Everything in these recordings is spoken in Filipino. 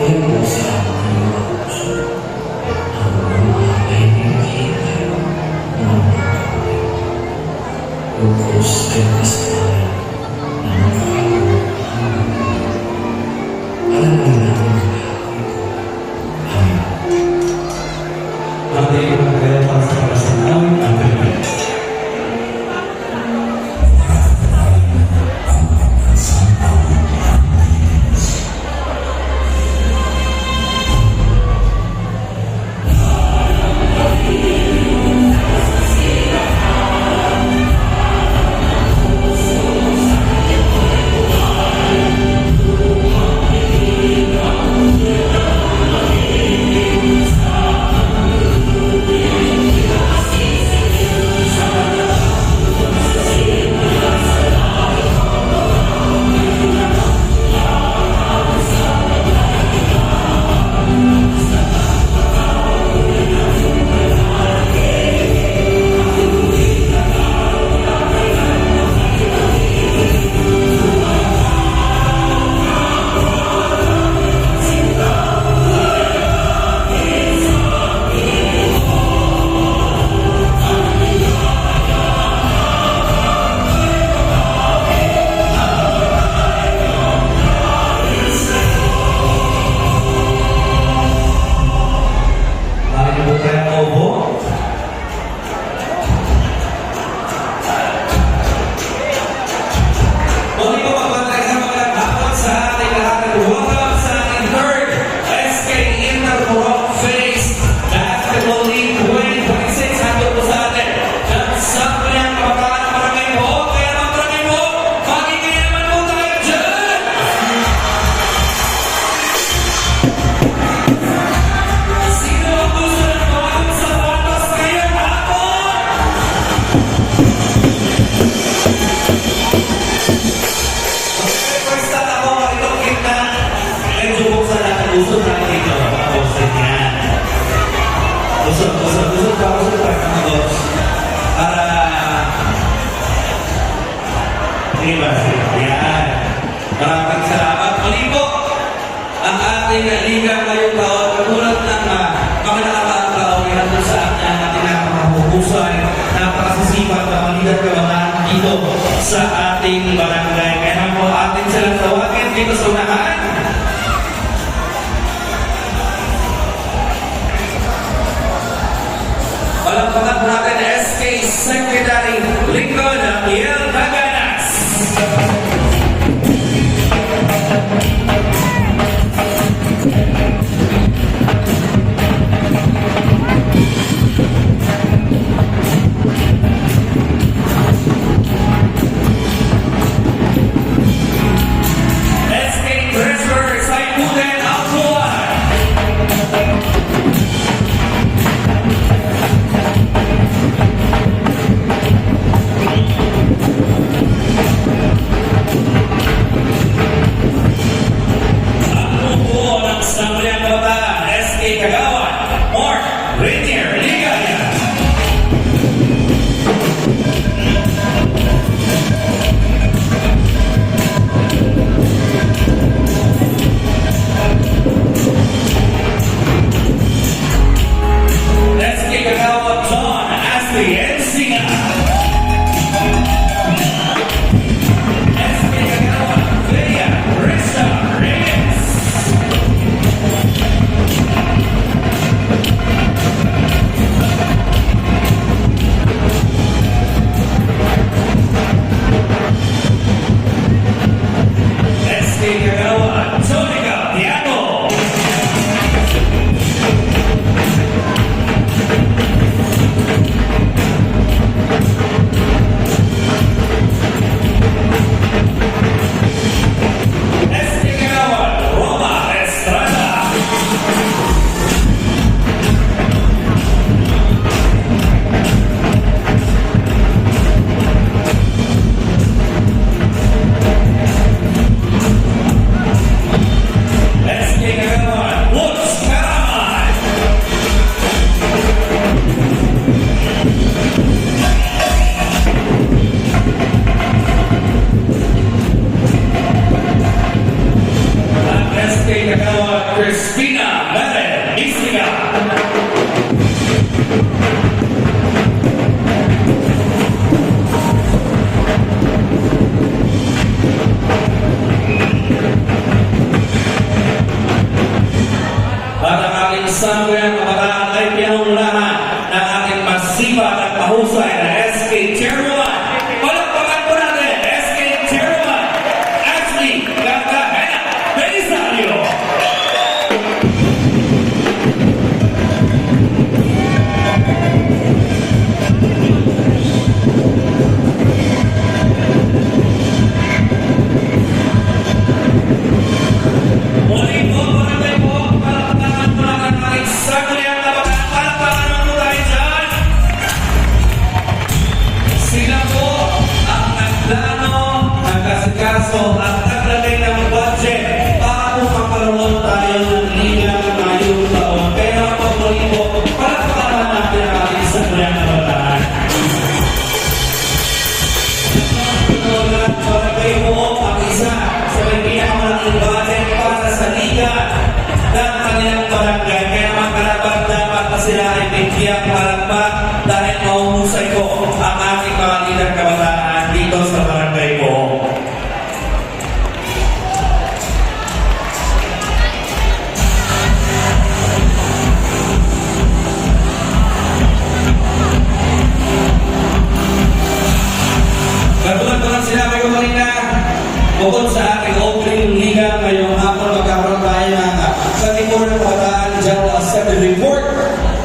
Yan po sa aking mga puso. Ang mga kaibigan ng pagkakas. Lupos ay kasalan ng mga alam mo na ang Amen. Ating magkaya para sa kalasan namin ang Pilipinas. Yan. Maraming salamat. Muli po ang ating liga ngayong taon. Katulad ng mga nakakaang taon, nandun sa ating napakahusay, napakasisipat na malidat kabangan dito sa ating barangay. Kaya po ating silang tawagin dito sa unahan. Palakpakan po natin SK Secretary Lincoln Miel Baganas. SK Treasurer Saipunen Altuan. SK Kagawa, Crispina Meren Isliga. At ang ating sambayang kabataan ay pinangunahan ng ating masipag at mahusay na SK Chairwoman. Palakpakan po natin, SK Chairwoman, Ashley Cartagena Belisario. Muli po, barangay po, palakpakan po natin ang ating sambayang kabataan. Palakpakan naman po tayo dyan. Sila po ang nagplano, nagkasikaso at naglagay ng budget para po makaroon tayo ng liga ngayong taon. Kaya naman po muli po, palakpakan natin ang ating sambayang kabataan. Barangay po ang isa sa may pinakamalaking budget para sa liga ng kanilang barangay. Kaya naman karapat dapat na sila ay bigyan palakpak dahil mahuhusay ko ang ating mga lider kabataan dito sa barangay po. Katulad ko lang sinabi ko kanina, bukod sa ating opening liga ngayong hapon, magkakaroon tayo ng sa Timur ng Kabataan General Assembly Report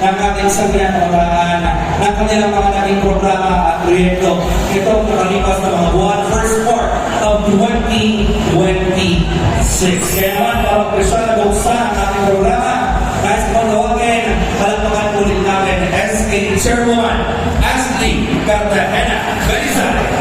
ng ating sambayang kabataan ng kanilang mga naging programa at proyekto. Ito ang nakalipas na mga buwan, first part of 2026. Kaya naman, para presyon na buksan ang ating programa, guys, kung tawagin, palakpakan ulit natin SK Chairwoman Ashley Cartagena Belisario.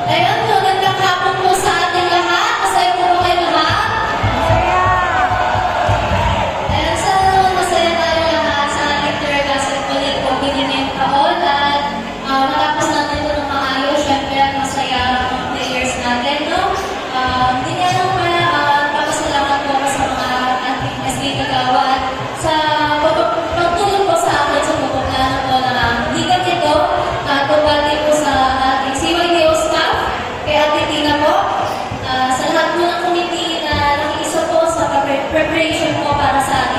Ayun, magandang hapon po sa ating lahat. Masaya po ba kayo lahat? Ayun, sana naman masaya tayo lahat sa ating third asset ulit po ginimeng taon at matapos natin ito ng maayos. Siyempre, at masaya ang players natin, no? Hindi nga lang pala, papasalamat po ako sa mga ating SK Kagawad sa pagtulong po sa akin sa pagpaplano po na ligang ito. Tupati po sa ating CYDO staff, kay Ate Tina po, sa lahat po ng committee na nakiisa po sa preparation po para sa ating